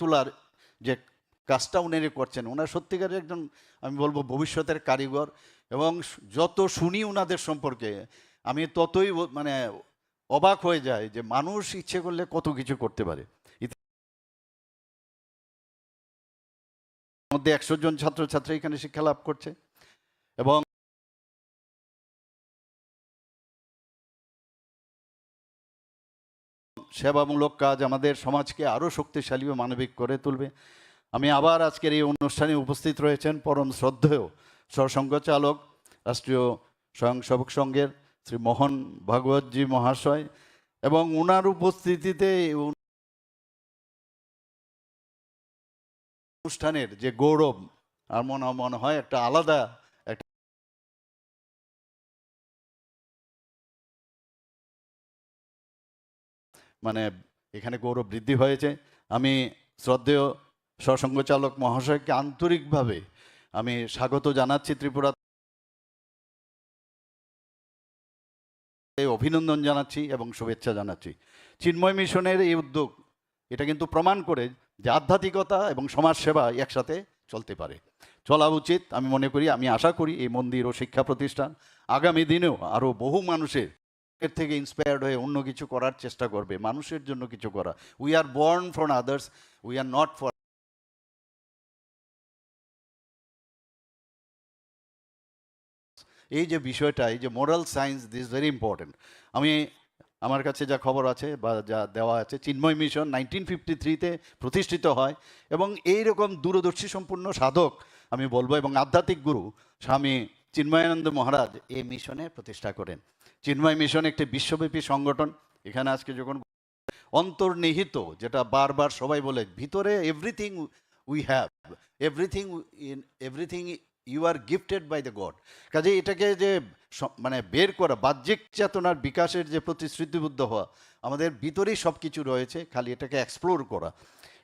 তোলার যে কাজটা উনি করছেন, ওনার সত্যিকারের একজন আমি বলবো ভবিষ্যতের কারিগর। এবং যত শুনি ওনাদের সম্পর্কে আমি ততই মানে অবাক হয়ে যায় যে মানুষ ইচ্ছে করলে কত কিছু করতে পারে। মধ্যে 100 জন ছাত্রছাত্রী এখানে শিক্ষা লাভ করছে এবং সেবামূলক কাজ আমাদের সমাজকে আরও শক্তিশালী ও মানবিক করে তুলবে। আমি আবার আজকের এই অনুষ্ঠানে উপস্থিত রয়েছেন পরম শ্রদ্ধেয় সরসংঘ চালক রাষ্ট্রীয় স্বয়ংসেবক সংঘের শ্রী মোহন ভাগবতজি মহাশয়, এবং ওনার উপস্থিতিতে অনুষ্ঠানের যে গৌরব আর মনে হয় একটা আলাদা একটা মানে এখানে গৌরব বৃদ্ধি হয়েছে। আমি শ্রদ্ধেয় সরসংঘ চালক মহাশয়কে আন্তরিকভাবে আমি স্বাগত জানাচ্ছি, ত্রিপুরা অভিনন্দন জানাচ্ছি এবং শুভেচ্ছা জানাচ্ছি। চিন্ময় মিশনের এই উদ্যোগ এটা কিন্তু প্রমাণ করে যে আধ্যাত্মিকতা এবং সমাজসেবা একসাথে চলতে পারে, চলা উচিত। আমি মনে করি, আমি আশা করি এই মন্দির ও শিক্ষা প্রতিষ্ঠান আগামী দিনেও আরও বহু মানুষের এর থেকে ইন্সপায়ার্ড হয়ে অন্য কিছু করার চেষ্টা করবে, মানুষের জন্য কিছু করা। We are born for others, we are not for. এই যে বিষয়টা, এই যে moral science, this very important. আমি আমার কাছে যা খবর আছে বা যা দেওয়া আছে, চিন্ময় মিশন 1953-তে প্রতিষ্ঠিত হয় এবং এই রকম দূরদর্শী সম্পূর্ণ সাধক আমি বলবো এবং আধ্যাত্মিক গুরু স্বামী চিন্ময়ানন্দ মহারাজ এই মিশনে প্রতিষ্ঠা করেন। চিন্ময় মিশন একটি বিশ্বব্যাপী সংগঠন। এখানে আজকে যখন অন্তর্নিহিত, যেটা বারবার সবাই বলে, ভিতরে everything we have, everything in everything you are gifted by the god. কাজে এটাকে যে মানে বের করা, বাহ্যিক চেতনার বিকাশের যে প্রতিশ্রুতিবদ্ধ হওয়া, আমাদের ভিতরেই সব কিছু রয়েছে, খালি এটাকে এক্সপ্লোর করা।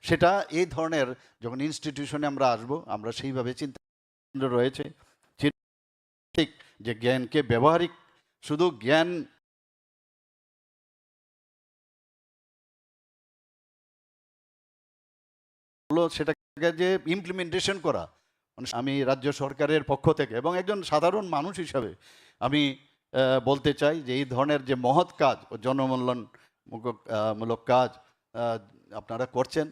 সেটা এই ধরনের যখন ইনস্টিটিউশনে আমরা আসব, আমরা সেইভাবে চিন্তা রয়েছে যে জ্ঞানকে ব্যবহারিক, শুধু জ্ঞান হলো সেটাকে যে ইমপ্লিমেন্টেশন করা। মানে আমি রাজ্য সরকারের পক্ষ থেকে এবং একজন সাধারণ মানুষ হিসাবে আমি বলতে চাই যে এই ধরনের যে মহৎ কাজ ও জনমূল্যায়ন মূলক কাজ আপনারা করছেন,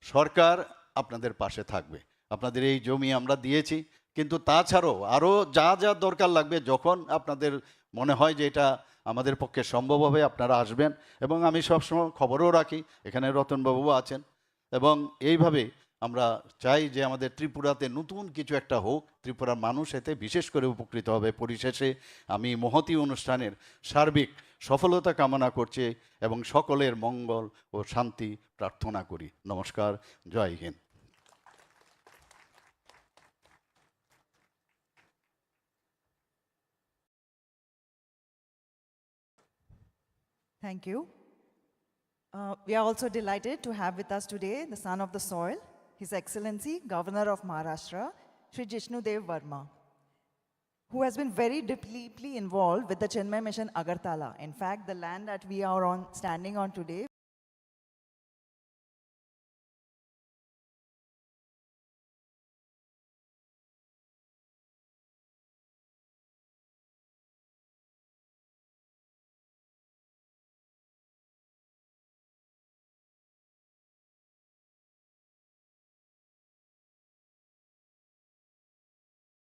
সরকার আপনাদের পাশে থাকবে। আপনাদের এই জমি আমরা দিয়েছি, কিন্তু তাছাড়াও আরও যা যা দরকার লাগবে, যখন আপনাদের মনে হয় যে এটা আমাদের পক্ষে সম্ভব হবে, আপনারা আসবেন। এবং আমি সবসময় খবরও রাখি, এখানে রতনবাবুও আছেন, এবং এইভাবে আমরা চাই যে আমাদের ত্রিপুরাতে নতুন কিছু একটা হোক, ত্রিপুরার মানুষ এতে বিশেষ করে উপকৃত হবে। পরিশেষে আমি মহতী অনুষ্ঠানের সার্বিক সফলতা কামনা করছি এবং সকলের মঙ্গল ও শান্তি প্রার্থনা করি। নমস্কার, জয় Hind. Thank you. We are also delighted to have with us today the son of the soil, His Excellency Governor of Maharashtra, Shri Jishnudev Verma, who has been very deeply involved with the Chinmay Mission Agartala. In fact, the land that we are standing on today